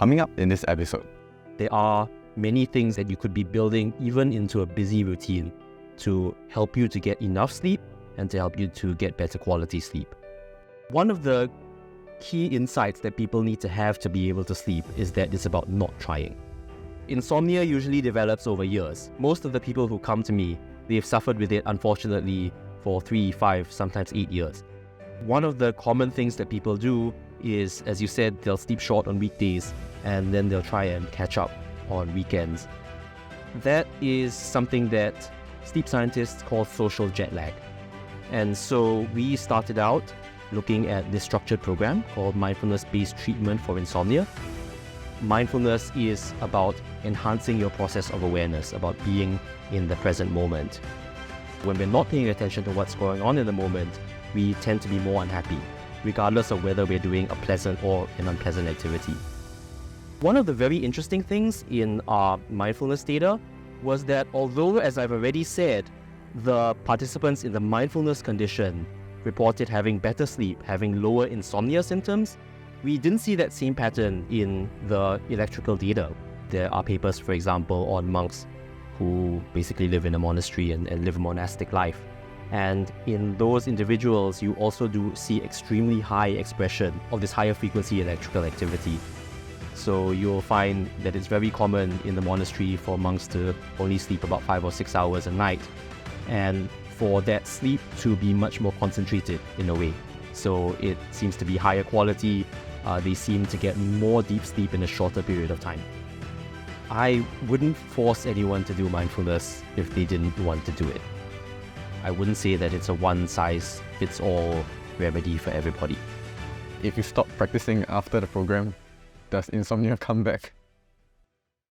Coming up in this episode, there are many things that you could be building even into a busy routine to help you to get enough sleep and to help you to get better quality sleep. One of the key insights that people need to have to be able to sleep is that it's about not trying. Insomnia usually develops over years. Most of the people who come to me, they've suffered with it, unfortunately, for 3, 5, sometimes 8 years. One of the common things that people do is, as you said, they'll sleep short on weekdays and then they'll try and catch up on weekends. That is something that sleep scientists call social jet lag. And so we started out looking at this structured program called Mindfulness Based Treatment for Insomnia. Mindfulness is about enhancing your process of awareness, about being in the present moment. When we're not paying attention to what's going on in the moment, we tend to be more unhappy, regardless of whether we're doing a pleasant or an unpleasant activity. One of the very interesting things in our mindfulness data was that although, as I've already said, the participants in the mindfulness condition reported having better sleep, having lower insomnia symptoms, we didn't see that same pattern in the electrical data. There are papers, for example, on monks who basically live in a monastery and live a monastic life. And in those individuals, you also do see extremely high expression of this higher frequency electrical activity. So you'll find that it's very common in the monastery for monks to only sleep about 5 or 6 hours a night, and for that sleep to be much more concentrated in a way. So it seems to be higher quality. They seem to get more deep sleep in a shorter period of time. I wouldn't force anyone to do mindfulness if they didn't want to do it. I wouldn't say that it's a one-size-fits-all remedy for everybody. if you stop practicing after the program, does insomnia come back?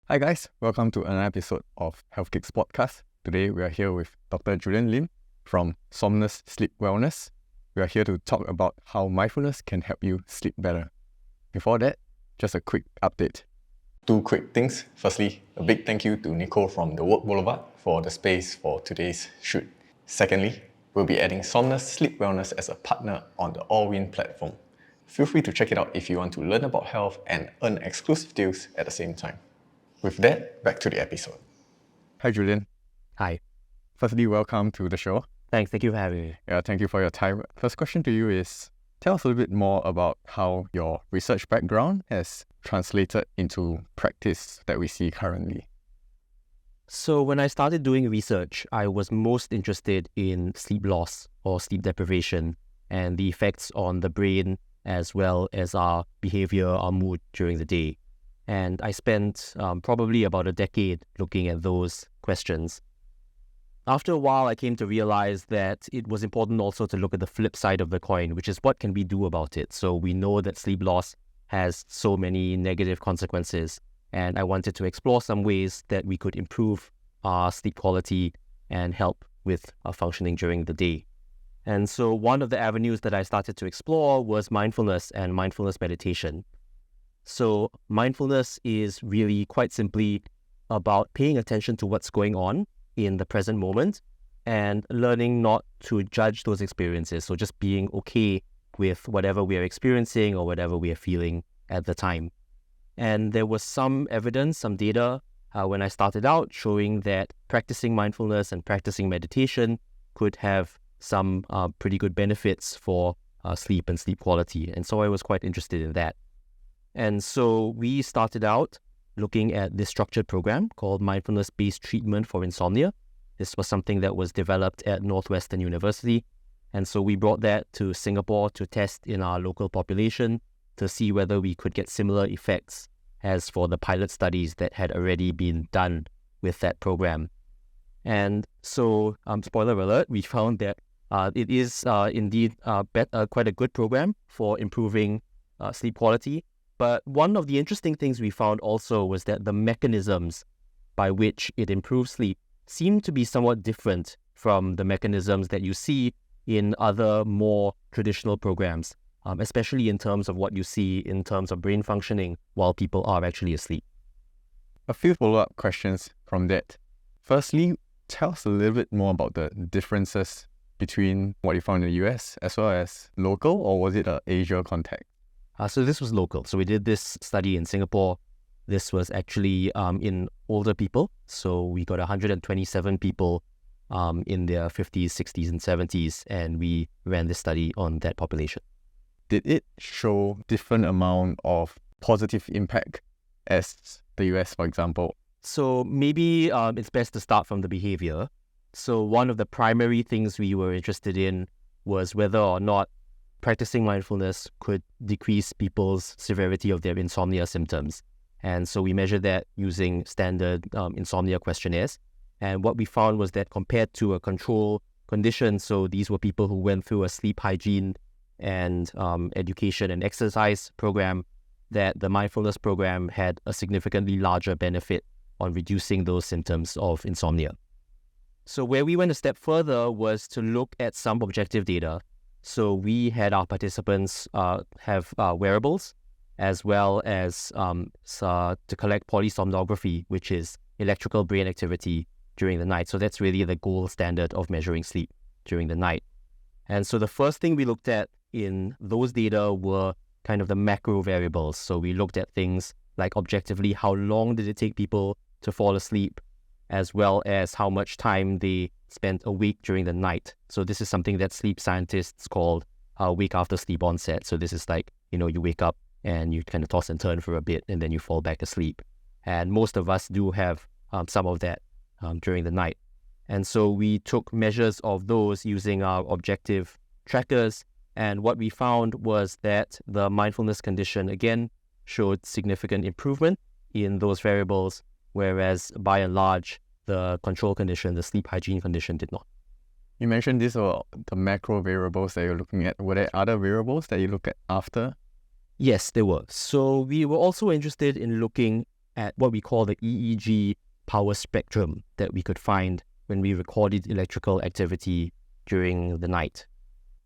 Hi guys, welcome to another episode of Health Geeks podcast. Today we are here with Dr. Julian Lim from Somnus Sleep Wellness. We are here to talk about how mindfulness can help you sleep better. Before that, just a quick update. Two quick things. Firstly, a big thank you to Nicole from The Work Boulevard for the space for today's shoot. Secondly, we'll be adding Somnus Sleep Wellness as a partner on the ALLWIN platform. Feel free to check it out if you want to learn about health and earn exclusive deals at the same time. With that, back to the episode. Hi Julian. Hi. Firstly, welcome to the show. Thank you for having me. Yeah, thank you for your time. First question to you is, tell us a little bit more about how your research background has translated into practice that we see currently. So when I started doing research, I was most interested in sleep loss or sleep deprivation and the effects on the brain as well as our behavior, our mood during the day. And I spent probably about a decade looking at those questions. After a while, I came to realize that it was important also to look at the flip side of the coin, which is what can we do about it? So we know that sleep loss has so many negative consequences, and I wanted to explore some ways that we could improve our sleep quality and help with our functioning during the day. And so one of the avenues that I started to explore was mindfulness and mindfulness meditation. So mindfulness is really quite simply about paying attention to what's going on in the present moment and learning not to judge those experiences. So just being okay with whatever we are experiencing or whatever we are feeling at the time. And there was some evidence, some data when I started out showing that practicing mindfulness and practicing meditation could have some pretty good benefits for sleep and sleep quality. And so I was quite interested in that. And so we started out looking at this structured program called Mindfulness Based Treatment for Insomnia. This was something that was developed at Northwestern University. And so we brought that to Singapore to test in our local population to see whether we could get similar effects as for the pilot studies that had already been done with that program. And so, spoiler alert, we found that it is indeed quite a good program for improving sleep quality. But one of the interesting things we found also was that the mechanisms by which it improves sleep seem to be somewhat different from the mechanisms that you see in other more traditional programs, especially in terms of what you see in terms of brain functioning while people are actually asleep. A few follow-up questions from that. Firstly, tell us a little bit more about the differences between what you found in the US as well as local, or was it an Asia context? So this was local. So we did this study in Singapore. This was actually in older people. So we got 127 people in their 50s, 60s, and 70s, and we ran this study on that population. Did it show different amount of positive impact as the US, for example? So maybe it's best to start from the behavior. So one of the primary things we were interested in was whether or not practicing mindfulness could decrease people's severity of their insomnia symptoms. And so we measured that using standard insomnia questionnaires. And what we found was that compared to a control condition, so these were people who went through a sleep hygiene and education and exercise program, that the mindfulness program had a significantly larger benefit on reducing those symptoms of insomnia. So where we went a step further was to look at some objective data. So we had our participants have wearables, as well as to collect polysomnography, which is electrical brain activity during the night. So that's really the gold standard of measuring sleep during the night. And so the first thing we looked at in those data were kind of the macro variables. So we looked at things like objectively, how long did it take people to fall asleep, as well as how much time they spent awake during the night. So this is something that sleep scientists call wake after sleep onset. So this is like, you wake up and you kind of toss and turn for a bit and then you fall back asleep. And most of us do have some of that during the night. And so we took measures of those using our objective trackers. And what we found was that the mindfulness condition, again, showed significant improvement in those variables, whereas by and large, the control condition, the sleep hygiene condition, did not. You mentioned these are the macro variables that you're looking at. Were there other variables that you look at after? Yes, there were. So we were also interested in looking at what we call the EEG power spectrum that we could find when we recorded electrical activity during the night.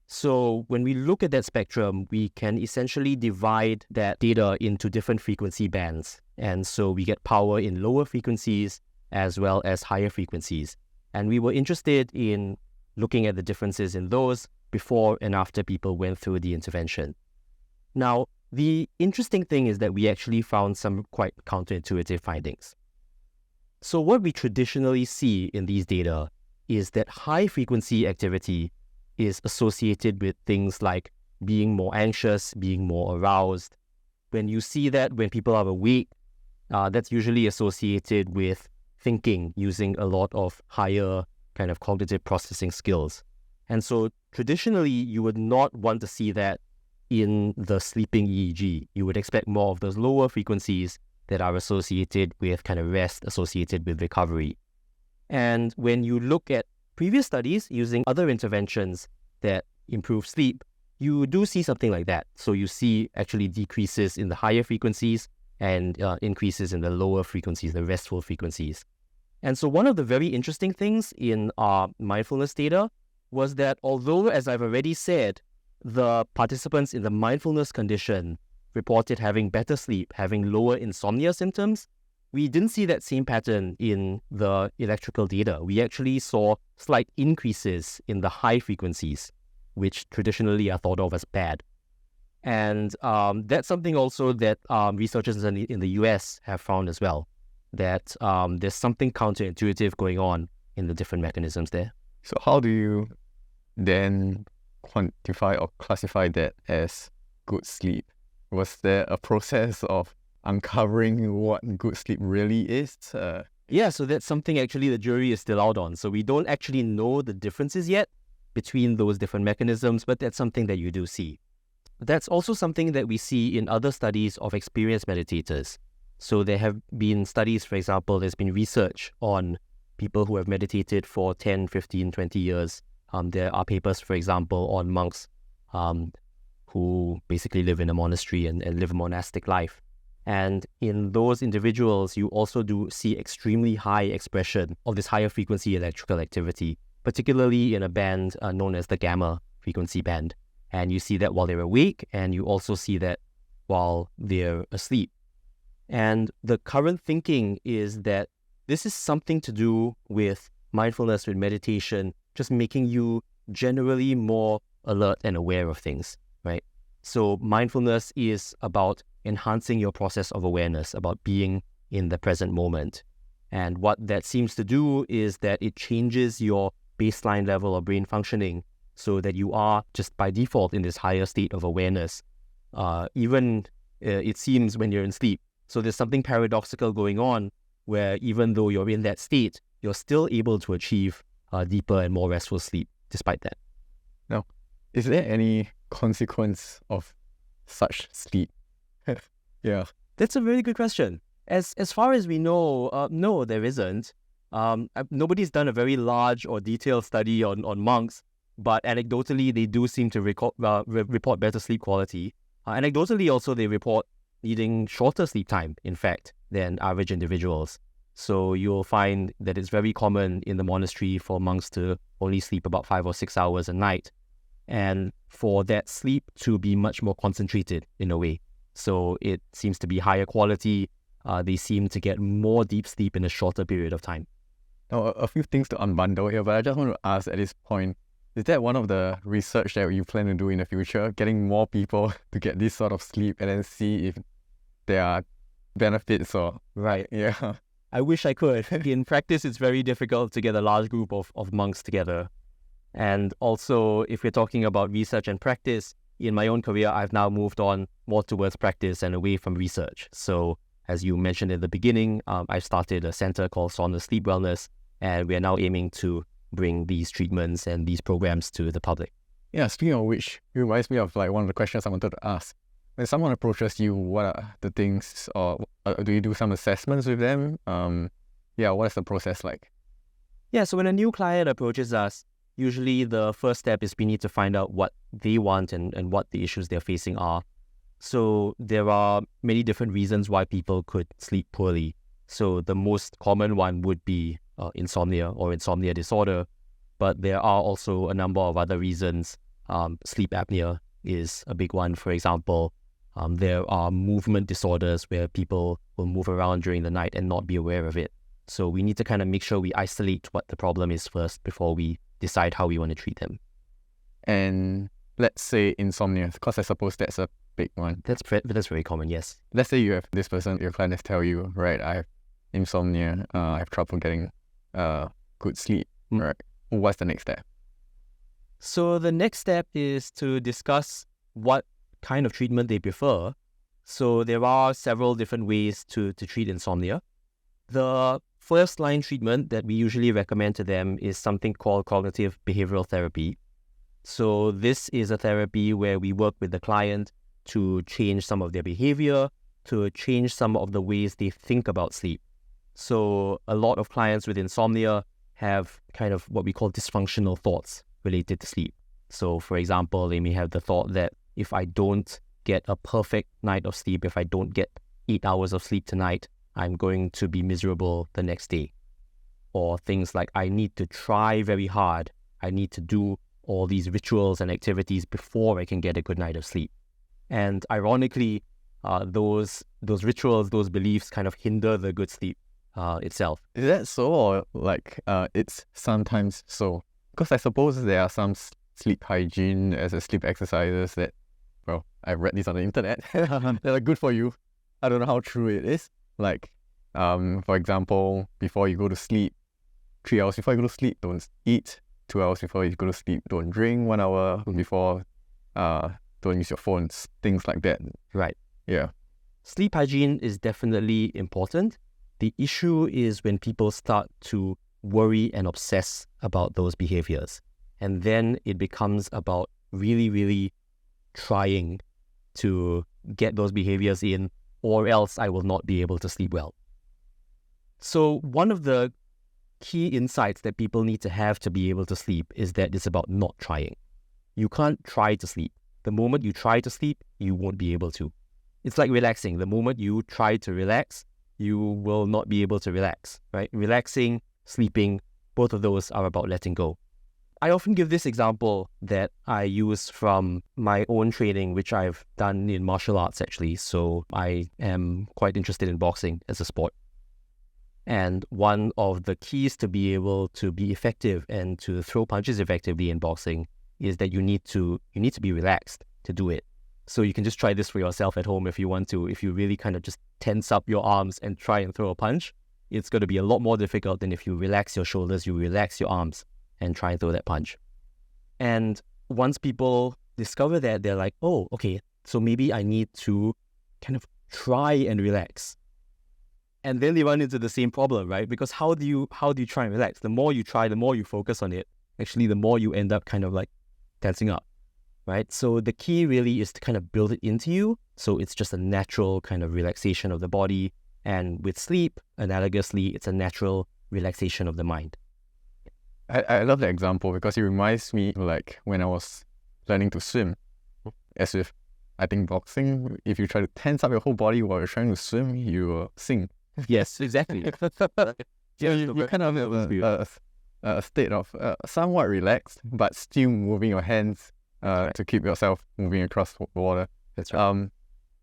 So when we look at that spectrum, we can essentially divide that data into different frequency bands. And so we get power in lower frequencies as well as higher frequencies. And we were interested in looking at the differences in those before and after people went through the intervention. Now, the interesting thing is that we actually found some quite counterintuitive findings. So what we traditionally see in these data is that high frequency activity is associated with things like being more anxious, being more aroused. When you see that when people are awake, that's usually associated with thinking, using a lot of higher kind of cognitive processing skills. And so traditionally, you would not want to see that in the sleeping EEG. You would expect more of those lower frequencies that are associated with kind of rest, associated with recovery. And when you look at previous studies using other interventions that improve sleep, you do see something like that. So you see actually decreases in the higher frequencies and increases in the lower frequencies, the restful frequencies. And so one of the very interesting things in our mindfulness data was that although, as I've already said, the participants in the mindfulness condition reported having better sleep, having lower insomnia symptoms, we didn't see that same pattern in the electrical data. We actually saw slight increases in the high frequencies, which traditionally are thought of as bad. And that's something also that researchers in the US have found as well, that there's something counterintuitive going on in the different mechanisms there. So how do you then quantify or classify that as good sleep? Was there a process of uncovering what good sleep really is? Yeah, so that's something actually the jury is still out on. So we don't actually know the differences yet between those different mechanisms, but that's something that you do see. That's also something that we see in other studies of experienced meditators. So there have been studies, for example, there's been research on people who have meditated for 10, 15, 20 years. There are papers, for example, on monks who basically live in a monastery and live a monastic life. And in those individuals, you also do see extremely high expression of this higher frequency electrical activity, particularly in a band known as the gamma frequency band. And you see that while they're awake, and you also see that while they're asleep. And the current thinking is that this is something to do with mindfulness, with meditation, just making you generally more alert and aware of things, right? So mindfulness is about enhancing your process of awareness, about being in the present moment. And what that seems to do is that it changes your baseline level of brain functioning so that you are just by default in this higher state of awareness, it seems when you're in sleep. So there's something paradoxical going on where even though you're in that state, you're still able to achieve deeper and more restful sleep despite that. Now, is there any consequence of such sleep? Yeah. That's a really good question. As far as we know, no, there isn't. Nobody's done a very large or detailed study on monks, but anecdotally, they do seem to report better sleep quality. Anecdotally, also, they report needing shorter sleep time, in fact, than average individuals. So you'll find that it's very common in the monastery for monks to only sleep about 5 or 6 hours a night, and for that sleep to be much more concentrated in a way. So it seems to be higher quality. They seem to get more deep sleep in a shorter period of time. Now, a few things to unbundle here, but I just want to ask at this point, is that one of the research that you plan to do in the future, getting more people to get this sort of sleep and then see if there are benefits or... Right. Yeah. I wish I could. In practice, it's very difficult to get a large group of monks together. And also, if we're talking about research and practice, in my own career, I've now moved on more towards practice and away from research. So as you mentioned in the beginning, I've started a center called Somnus Sleep Wellness, and we are now aiming to bring these treatments and these programs to the public. Yeah, speaking of which, it reminds me of like one of the questions I wanted to ask. When someone approaches you, what are the things, or do you do some assessments with them? What is the process like? Yeah, so when a new client approaches us, usually the first step is we need to find out what they want and what the issues they're facing are. So there are many different reasons why people could sleep poorly. So the most common one would be insomnia or insomnia disorder, but there are also a number of other reasons. Sleep apnea is a big one, for example. There are movement disorders where people will move around during the night and not be aware of it. So we need to kind of make sure we isolate what the problem is first before we decide how we want to treat them. And let's say insomnia, because I suppose that's a big one. That's very common, yes. Let's say you have this person, your clients tell you, right, I have insomnia, I have trouble getting good sleep, right? What's the next step? So the next step is to discuss what kind of treatment they prefer. So there are several different ways to treat insomnia. The first line treatment that we usually recommend to them is something called Cognitive Behavioural Therapy. So this is a therapy where we work with the client to change some of their behavior, to change some of the ways they think about sleep. So a lot of clients with insomnia have kind of what we call dysfunctional thoughts related to sleep. So for example, they may have the thought that if I don't get a perfect night of sleep, if I don't get 8 hours of sleep tonight, I'm going to be miserable the next day. Or things like I need to try very hard. I need to do all these rituals and activities before I can get a good night of sleep. And ironically, those rituals, those beliefs kind of hinder the good sleep itself. Is that so, or like it's sometimes so? Because I suppose there are some sleep hygiene as a sleep exercises that, well, I've read these on the internet. They're good for you. I don't know how true it is. Like, for example, before you go to sleep, 3 hours before you go to sleep, don't eat. 2 hours before you go to sleep, don't drink. 1 hour before, don't use your phones. Things like that. Right. Yeah. Sleep hygiene is definitely important. The issue is when people start to worry and obsess about those behaviors. And then it becomes about really, really trying to get those behaviors in, or else I will not be able to sleep well. So one of the key insights that people need to have to be able to sleep is that it's about not trying. You can't try to sleep. The moment you try to sleep, you won't be able to. It's like relaxing. The moment you try to relax, you will not be able to relax, right? Relaxing, sleeping, both of those are about letting go. I often give this example that I use from my own training, which I've done in martial arts actually. So I am quite interested in boxing as a sport. And one of the keys to be able to be effective and to throw punches effectively in boxing is that you need to be relaxed to do it. So you can just try this for yourself at home if you want to. If you really kind of just tense up your arms and try and throw a punch, it's going to be a lot more difficult than if you relax your shoulders, you relax your arms and try and throw that punch. And once people discover that, they're like, oh, okay, so maybe I need to kind of try and relax. And then they run into the same problem, right? Because how do you try and relax? The more you try, the more you focus on it, actually, the more you end up kind of like tensing up, right? So the key really is to kind of build it into you. So it's just a natural kind of relaxation of the body. And with sleep, analogously, it's a natural relaxation of the mind. I love that example because it reminds me like when I was learning to swim. As with, I think, boxing, if you try to tense up your whole body while you're trying to swim, you will sink. Yes, exactly. You kind of have a state of somewhat relaxed, but still moving your hands to keep yourself moving across the water. That's right.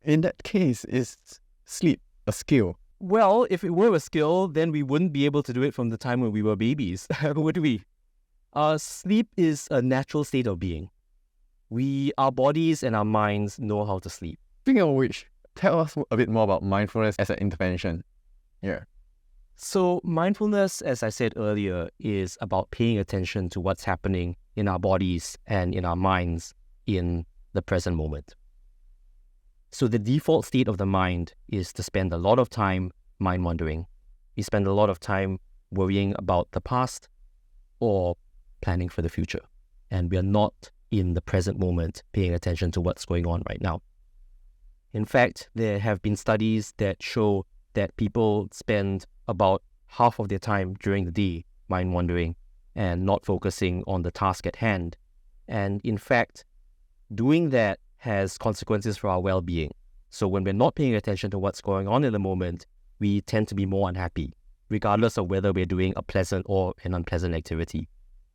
In that case, is sleep a skill? Well, if it were a skill, then we wouldn't be able to do it from the time when we were babies, would we? Sleep is a natural state of being. Our bodies and our minds know how to sleep. Speaking of which, tell us a bit more about mindfulness as an intervention. Yeah. So mindfulness, as I said earlier, is about paying attention to what's happening in our bodies and in our minds in the present moment. So the default state of the mind is to spend a lot of time mind wandering. We spend a lot of time worrying about the past or planning for the future. And we are not in the present moment paying attention to what's going on right now. In fact, there have been studies that show that people spend about half of their time during the day mind wandering and not focusing on the task at hand. And in fact, doing that has consequences for our well-being. So when we're not paying attention to what's going on in the moment, we tend to be more unhappy, regardless of whether we're doing a pleasant or an unpleasant activity.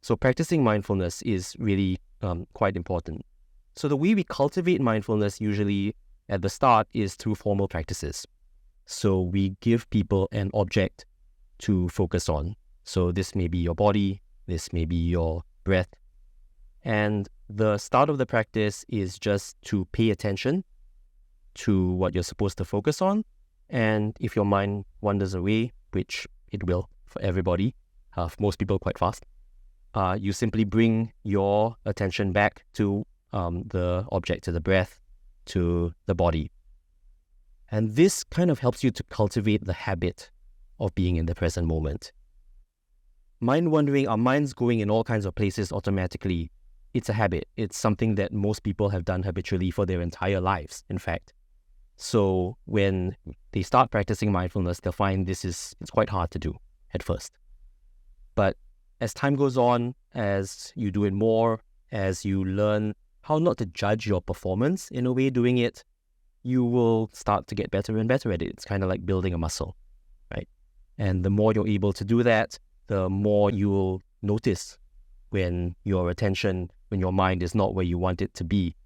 So practicing mindfulness is really quite important. So the way we cultivate mindfulness usually at the start is through formal practices. So we give people an object to focus on. So this may be your body, this may be your breath. And the start of the practice is just to pay attention to what you're supposed to focus on. And if your mind wanders away, which it will for everybody, for most people quite fast, you simply bring your attention back to the object, to the breath, to the body. And this kind of helps you to cultivate the habit of being in the present moment. Mind wandering, our minds going in all kinds of places automatically, it's a habit. It's something that most people have done habitually for their entire lives, in fact. So when they start practicing mindfulness, they'll find it's quite hard to do at first. But as time goes on, as you do it more, as you learn how not to judge your performance in a way doing it, you will start to get better and better at it. It's kind of like building a muscle, right? And the more you're able to do that, the more you will notice when your attention, when your mind is not where you want it to be.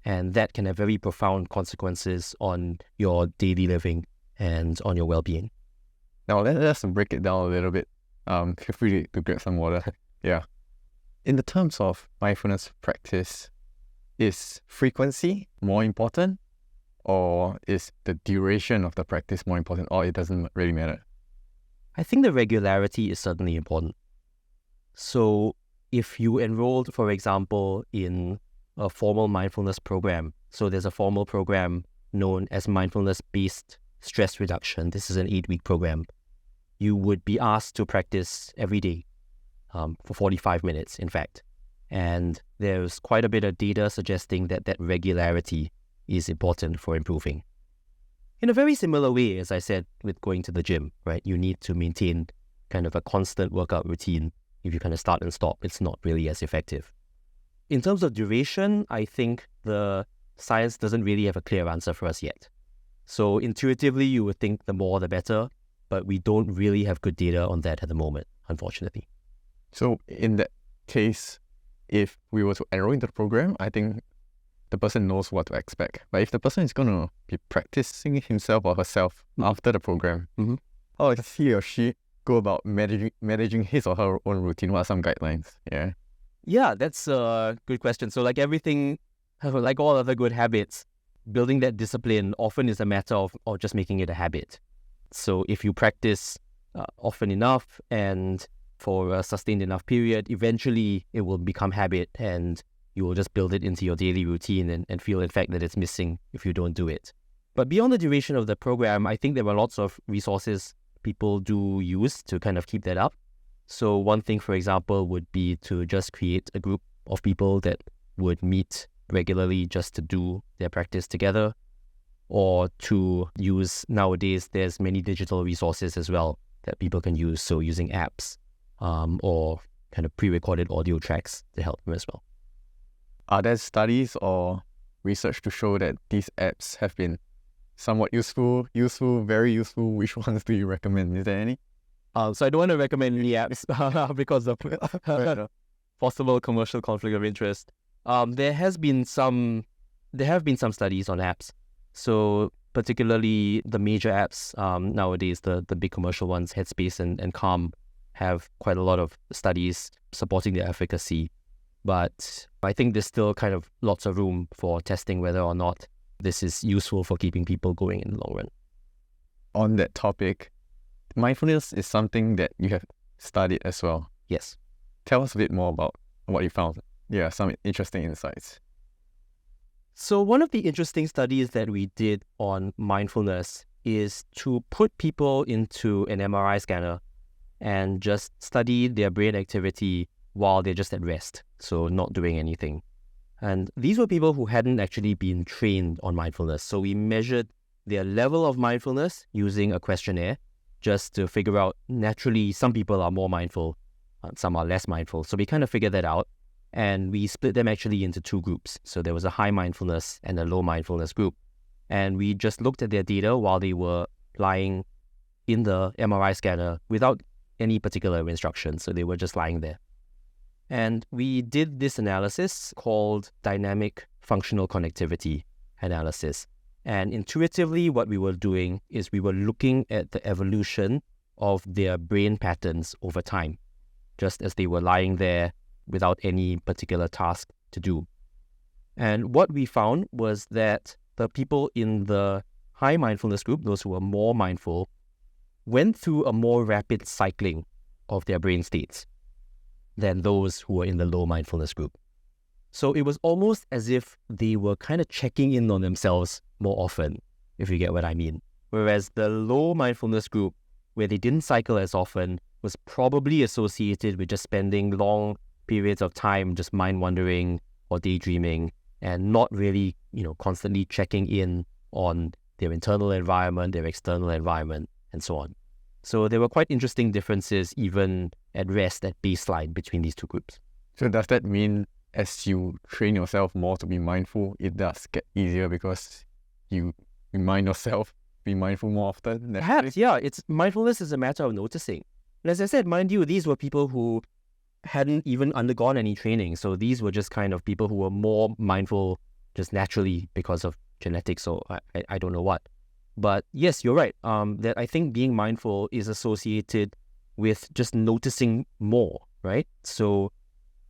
And that can have very profound consequences on your daily living and on your well-being. Now, let's break it down a little bit. Feel free to grab some water. Yeah. In the terms of mindfulness practice, is frequency more important, or is the duration of the practice more important, or it doesn't really matter? I think the regularity is certainly important. So if you enrolled, for example, in a formal mindfulness program, so there's a formal program known as Mindfulness Based Stress Reduction. This is an 8-week program. You would be asked to practice every day for 45 minutes, in fact. And there's quite a bit of data suggesting that regularity is important for improving. In a very similar way, as I said, with going to the gym, right? You need to maintain kind of a constant workout routine. If you kind of start and stop, it's not really as effective. In terms of duration, I think the science doesn't really have a clear answer for us yet. So intuitively, you would think the more the better, but we don't really have good data on that at the moment, unfortunately. So in that case, if we were to enroll into the program, I think the person knows what to expect. But if the person is going to be practicing himself or herself after the program, how does he or she go about managing his or her own routine? What are some guidelines? Yeah, that's a good question. So like everything, like all other good habits, building that discipline often is a matter of just making it a habit. So if you practice often enough and for a sustained enough period, eventually it will become habit and you will just build it into your daily routine and feel in fact that it's missing if you don't do it. But beyond the duration of the program, I think there are lots of resources people do use to kind of keep that up. So one thing, for example, would be to just create a group of people that would meet regularly just to do their practice together, or to use, nowadays there's many digital resources as well that people can use, so using apps or kind of pre-recorded audio tracks to help them as well. Are there studies or research to show that these apps have been somewhat useful, very useful? Which ones do you recommend? Is there any? So I don't want to recommend any apps because of possible commercial conflict of interest. There have been some studies on apps. So particularly the major apps nowadays, the big commercial ones, Headspace and Calm, have quite a lot of studies supporting their efficacy. But I think there's still kind of lots of room for testing whether or not this is useful for keeping people going in the long run. On that topic, mindfulness is something that you have studied as well. Yes. Tell us a bit more about what you found. Yeah, some interesting insights. So one of the interesting studies that we did on mindfulness is to put people into an MRI scanner and just study their brain activity while they're just at rest, so not doing anything. And these were people who hadn't actually been trained on mindfulness. So we measured their level of mindfulness using a questionnaire just to figure out, naturally, some people are more mindful, some are less mindful. So we kind of figured that out. And we split them actually into two groups. So there was a high mindfulness and a low mindfulness group. And we just looked at their data while they were lying in the MRI scanner without any particular instruction. So they were just lying there. And we did this analysis called dynamic functional connectivity analysis. And intuitively, what we were doing is we were looking at the evolution of their brain patterns over time, just as they were lying there without any particular task to do. And what we found was that the people in the high mindfulness group, those who were more mindful, went through a more rapid cycling of their brain states than those who were in the low mindfulness group. So it was almost as if they were kind of checking in on themselves more often, if you get what I mean. Whereas the low mindfulness group, where they didn't cycle as often, was probably associated with just spending long periods of time just mind-wandering or daydreaming and not really, constantly checking in on their internal environment, their external environment, and so on. So there were quite interesting differences even at rest, at baseline, between these two groups. So does that mean as you train yourself more to be mindful, it does get easier because you remind yourself be mindful more often? Perhaps, yeah. Mindfulness is a matter of noticing. And as I said, mind you, these were people who hadn't even undergone any training. So these were just kind of people who were more mindful just naturally because of genetics or I don't know what. But yes, you're right. That I think being mindful is associated with just noticing more, right? So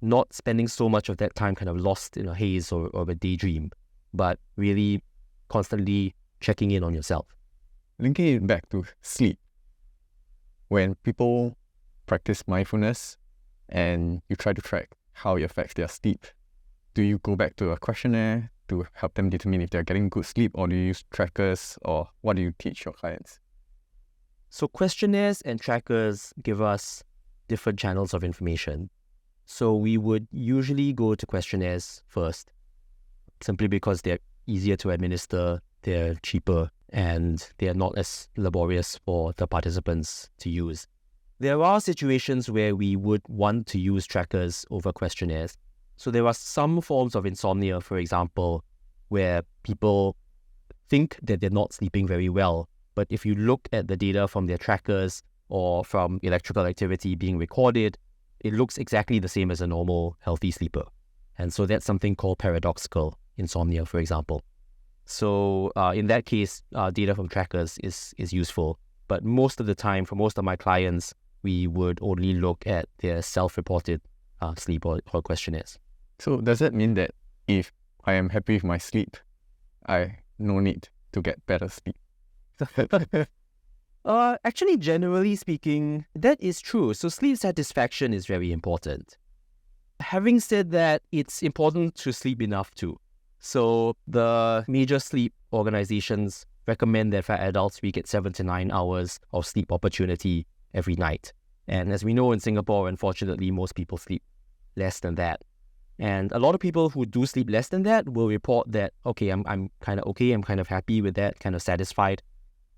not spending so much of that time kind of lost in a haze or a daydream, but really constantly checking in on yourself. Linking it back to sleep. When people practice mindfulness and you try to track how it affects their sleep, do you go back to a questionnaire to help them determine if they're getting good sleep, or do you use trackers, or what do you teach your clients? So questionnaires and trackers give us different channels of information. So we would usually go to questionnaires first, simply because they're easier to administer, they're cheaper, and they're not as laborious for the participants to use. There are situations where we would want to use trackers over questionnaires. So there are some forms of insomnia, for example, where people think that they're not sleeping very well. But if you look at the data from their trackers or from electrical activity being recorded, it looks exactly the same as a normal, healthy sleeper. And so that's something called paradoxical insomnia, for example. So in that case, data from trackers is useful. But most of the time, for most of my clients, we would only look at their self-reported sleep or questionnaires. So does that mean that if I am happy with my sleep, I no need to get better sleep? Actually, generally speaking, that is true. So sleep satisfaction is very important. Having said that, it's important to sleep enough too. So the major sleep organizations recommend that for adults, we get 7 to 9 hours of sleep opportunity every night. And as we know in Singapore, unfortunately, most people sleep less than that. And a lot of people who do sleep less than that will report that, okay, I'm kind of okay, I'm kind of happy with that, kind of satisfied.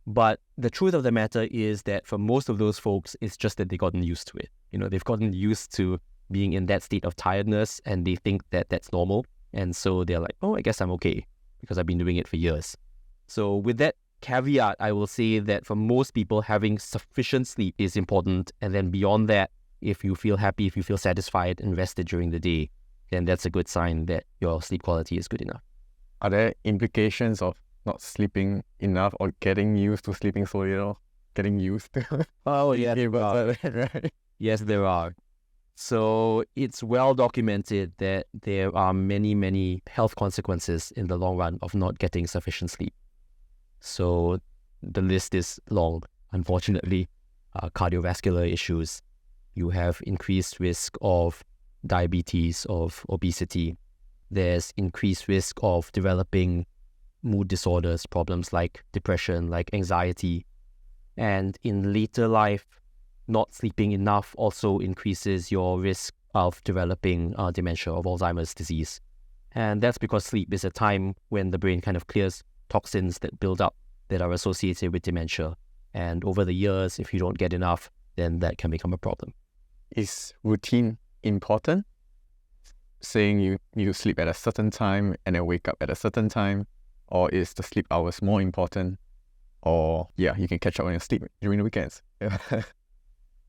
But the truth of the matter is that for most of those folks, it's just that they've gotten used to it. They've gotten used to being in that state of tiredness and they think that that's normal. And so they're like, oh, I guess I'm okay because I've been doing it for years. So with that caveat, I will say that for most people, having sufficient sleep is important. And then beyond that, if you feel happy, if you feel satisfied and rested during the day, then that's a good sign that your sleep quality is good enough. Are there implications of not sleeping enough or getting used to sleeping so little? Getting used to? Oh, yes, there are. Right? Yes, there are. So it's well documented that there are many, many health consequences in the long run of not getting sufficient sleep. So the list is long, unfortunately. Cardiovascular issues. You have increased risk of diabetes, of obesity. There's increased risk of developing mood disorders, problems like depression, like anxiety. And in later life, not sleeping enough also increases your risk of developing dementia, of Alzheimer's disease. And that's because sleep is a time when the brain kind of clears toxins that build up that are associated with dementia. And over the years, if you don't get enough, then that can become a problem. Is routine important? Saying you need to sleep at a certain time and then wake up at a certain time? Or is the sleep hours more important? Or, you can catch up on your sleep during the weekends.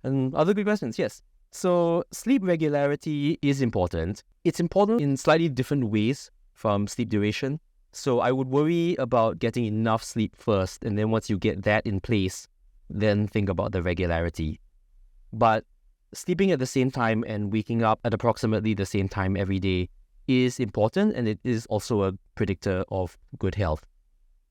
And other good questions, yes. So sleep regularity is important. It's important in slightly different ways from sleep duration. So I would worry about getting enough sleep first, and then once you get that in place, then think about the regularity. But sleeping at the same time and waking up at approximately the same time every day is important, and it is also a predictor of good health.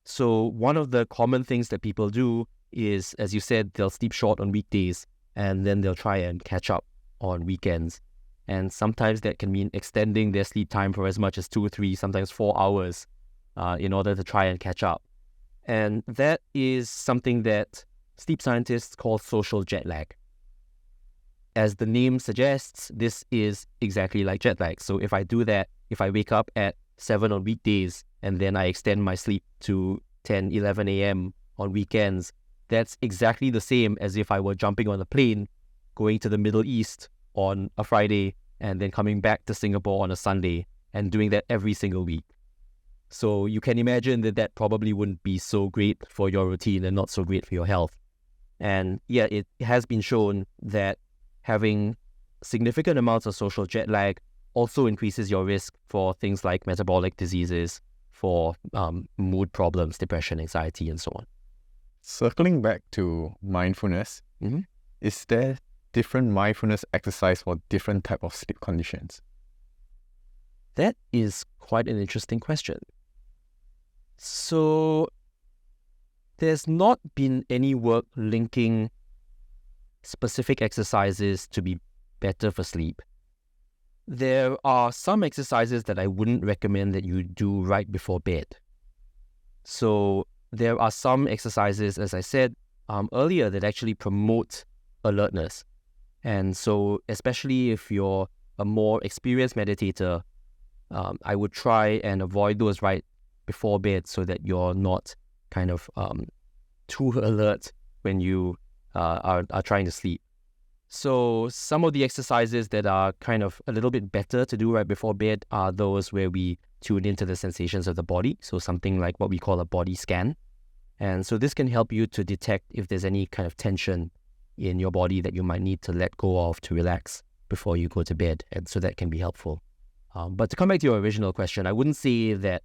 So one of the common things that people do is, as you said, they'll sleep short on weekdays and then they'll try and catch up on weekends. And sometimes that can mean extending their sleep time for as much as 2 or 3, sometimes 4 hours in order to try and catch up. And that is something that sleep scientists call social jet lag. As the name suggests, this is exactly like jet lag. So if I do that, if I wake up at 7 on weekdays and then I extend my sleep to 10, 11 a.m. on weekends, that's exactly the same as if I were jumping on a plane, going to the Middle East on a Friday and then coming back to Singapore on a Sunday and doing that every single week. So you can imagine that probably wouldn't be so great for your routine and not so great for your health. And it has been shown that having significant amounts of social jet lag also increases your risk for things like metabolic diseases, for mood problems, depression, anxiety, and so on. Circling back to mindfulness, is there different mindfulness exercise for different type of sleep conditions? That is quite an interesting question. So there's not been any work linking specific exercises to be better for sleep. There are some exercises that I wouldn't recommend that you do right before bed. So there are some exercises, as I said earlier, that actually promote alertness. And so especially if you're a more experienced meditator, I would try and avoid those right before bed so that you're not kind of too alert when you are trying to sleep. So some of the exercises that are kind of a little bit better to do right before bed are those where we tune into the sensations of the body. So something like what we call a body scan. And so this can help you to detect if there's any kind of tension in your body that you might need to let go of to relax before you go to bed. And so that can be helpful. But to come back to your original question, I wouldn't say that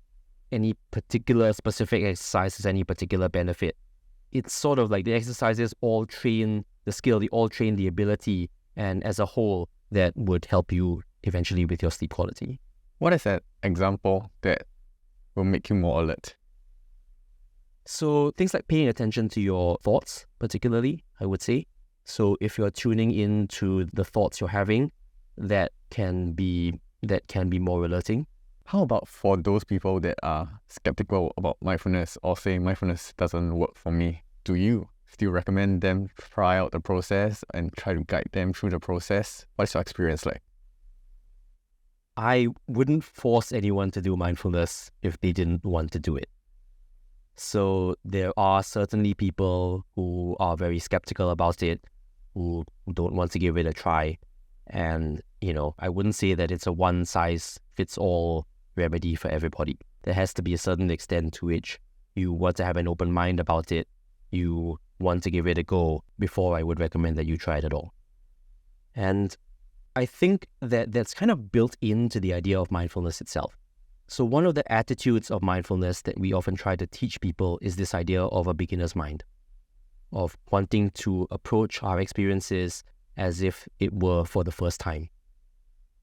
any particular specific exercise has any particular benefit. It's sort of like the exercises all train the skill, they all train the ability, and as a whole, that would help you eventually with your sleep quality. What is an example that will make you more alert? So things like paying attention to your thoughts, particularly, I would say. So if you're tuning into the thoughts you're having, that can be more alerting. How about for those people that are skeptical about mindfulness or saying mindfulness doesn't work for me? Do you still recommend them try out the process and try to guide them through the process? What's your experience like? I wouldn't force anyone to do mindfulness if they didn't want to do it. So there are certainly people who are very skeptical about it, who don't want to give it a try. And, I wouldn't say that it's a one-size-fits-all remedy for everybody. There has to be a certain extent to which you want to have an open mind about it. You want to give it a go before I would recommend that you try it at all. And I think that that's kind of built into the idea of mindfulness itself. So one of the attitudes of mindfulness that we often try to teach people is this idea of a beginner's mind, of wanting to approach our experiences as if it were for the first time.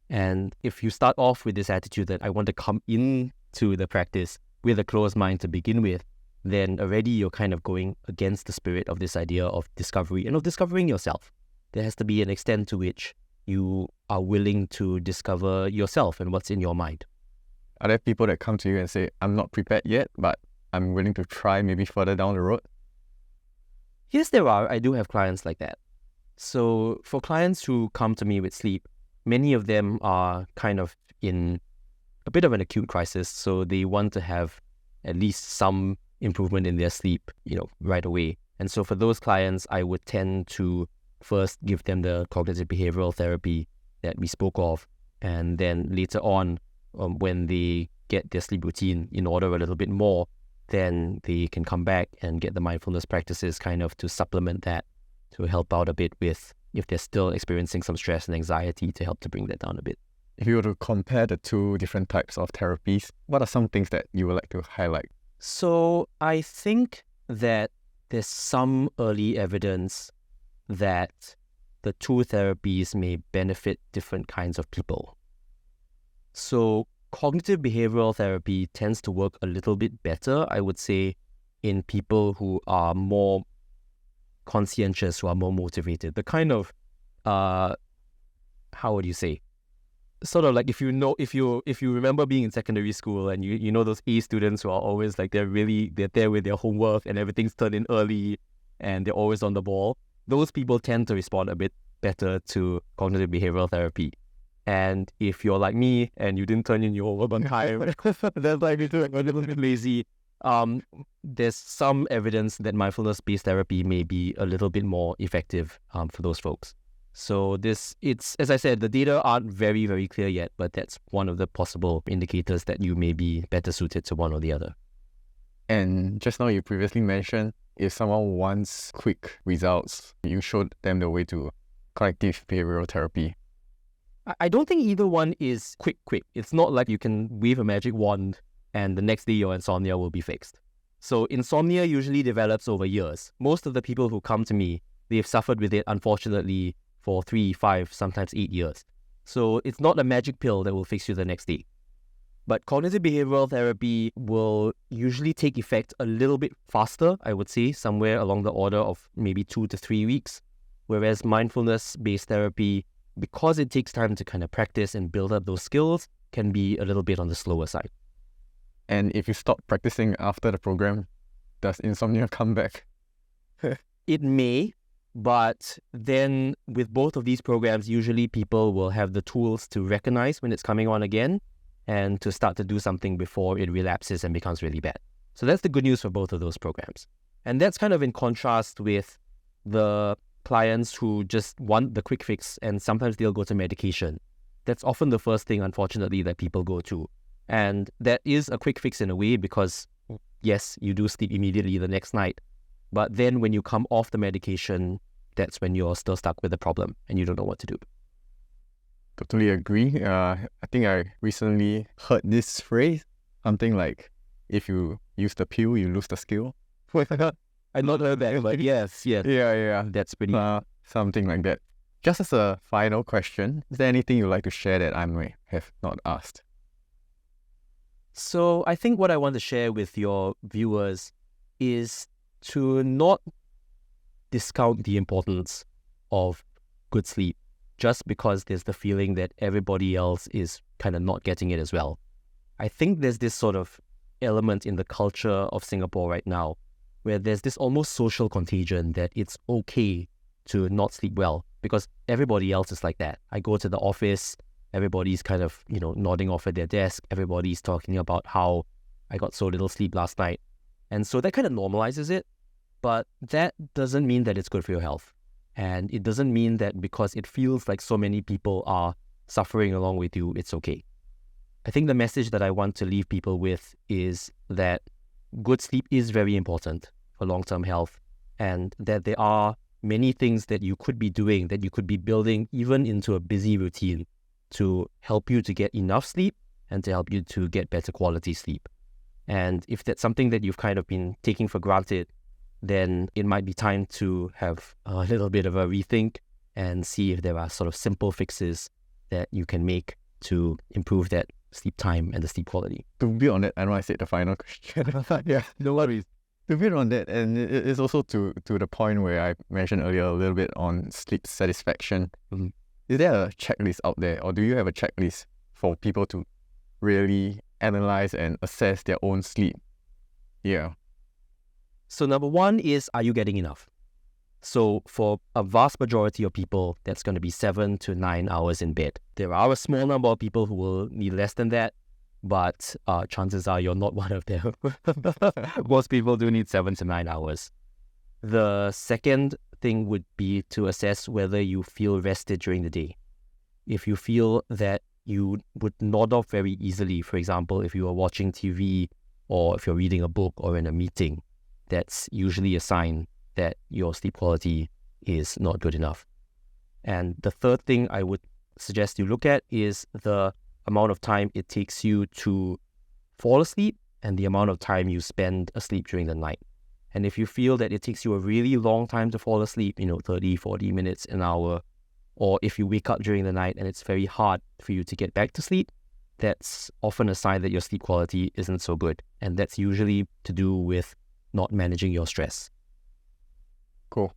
And if you start off with this attitude that I want to come into the practice with a closed mind to begin with, then already you're kind of going against the spirit of this idea of discovery and of discovering yourself. There has to be an extent to which you are willing to discover yourself and what's in your mind. Are there people that come to you and say, I'm not prepared yet, but I'm willing to try maybe further down the road? Yes, there are. I do have clients like that. So for clients who come to me with sleep, many of them are kind of in a bit of an acute crisis. So they want to have at least some improvement in their sleep, right away. And so for those clients, I would tend to first give them the cognitive behavioral therapy that we spoke of. And then later on, when they get their sleep routine in order a little bit more, then they can come back and get the mindfulness practices kind of to supplement that, to help out a bit with if they're still experiencing some stress and anxiety, to help to bring that down a bit. If you were to compare the two different types of therapies, what are some things that you would like to highlight? So I think that there's some early evidence that the two therapies may benefit different kinds of people. So cognitive behavioral therapy tends to work a little bit better, I would say, in people who are more conscientious, who are more motivated. The kind of, how would you say? Sort of like if you remember being in secondary school and you know those A students who are always like they're there with their homework and everything's turned in early and they're always on the ball. Those people tend to respond a bit better to cognitive behavioral therapy. And if you're like me and you didn't turn in your homework on time, that's like you're a little bit lazy. There's some evidence that mindfulness-based therapy may be a little bit more effective for those folks. So it's as I said, the data aren't very, very clear yet, but that's one of the possible indicators that you may be better suited to one or the other. And just now you previously mentioned if someone wants quick results, you showed them the way to cognitive behavioral therapy. I don't think either one is quick. It's not like you can wave a magic wand and the next day your insomnia will be fixed. So insomnia usually develops over years. Most of the people who come to me, they've suffered with it, unfortunately, for 3, 5, sometimes 8 years. So it's not a magic pill that will fix you the next day. But cognitive behavioral therapy will usually take effect a little bit faster, I would say, somewhere along the order of maybe 2 to 3 weeks. Whereas mindfulness-based therapy, because it takes time to kind of practice and build up those skills, can be a little bit on the slower side. And if you stop practicing after the program, does insomnia come back? It may, but then with both of these programs, usually people will have the tools to recognize when it's coming on again and to start to do something before it relapses and becomes really bad. So that's the good news for both of those programs. And that's kind of in contrast with the clients who just want the quick fix and sometimes they'll go to medication. That's often the first thing, unfortunately, that people go to. And that is a quick fix in a way because, yes, you do sleep immediately the next night. But then when you come off the medication, that's when you're still stuck with the problem and you don't know what to do. Totally agree. I think I recently heard this phrase, something like, if you use the pill, you lose the skill. I not heard that, but yes. Yeah. That's pretty... something like that. Just as a final question, is there anything you'd like to share that I may have not asked? So I think what I want to share with your viewers is to not discount the importance of good sleep just because there's the feeling that everybody else is kind of not getting it as well. I think there's this sort of element in the culture of Singapore right now where there's this almost social contagion that it's okay to not sleep well because everybody else is like that. I go to the office, everybody's kind of, nodding off at their desk. Everybody's talking about how I got so little sleep last night. And so that kind of normalizes it, but that doesn't mean that it's good for your health. And it doesn't mean that because it feels like so many people are suffering along with you, it's okay. I think the message that I want to leave people with is that good sleep is very important for long-term health, and that there are many things that you could be doing, that you could be building even into a busy routine to help you to get enough sleep and to help you to get better quality sleep. And if that's something that you've kind of been taking for granted, then it might be time to have a little bit of a rethink and see if there are sort of simple fixes that you can make to improve that sleep time and the sleep quality. To build on that, I know I said the final question. Yeah, no worries. To build on that, and it's also to the point where I mentioned earlier a little bit on sleep satisfaction. Mm-hmm. Is there a checklist out there, or do you have a checklist for people to really analyze and assess their own sleep? Yeah. So number one is, are you getting enough? So for a vast majority of people, that's going to be 7 to 9 hours in bed. There are a small number of people who will need less than that, but chances are you're not one of them. Most people do need 7 to 9 hours. The second thing would be to assess whether you feel rested during the day. If you feel that you would nod off very easily, for example, if you are watching TV or if you're reading a book or in a meeting, that's usually a sign that your sleep quality is not good enough. And the third thing I would suggest you look at is the amount of time it takes you to fall asleep and the amount of time you spend asleep during the night. And if you feel that it takes you a really long time to fall asleep, 30, 40 minutes, an hour, or if you wake up during the night and it's very hard for you to get back to sleep, that's often a sign that your sleep quality isn't so good. And that's usually to do with not managing your stress. Cool.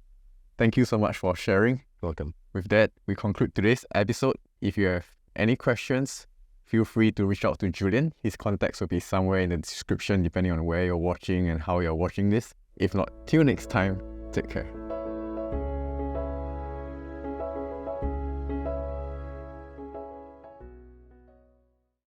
Thank you so much for sharing. Welcome. With that, we conclude today's episode. If you have any questions, feel free to reach out to Julian. His contacts will be somewhere in the description depending on where you're watching and how you're watching this. If not, till next time, take care.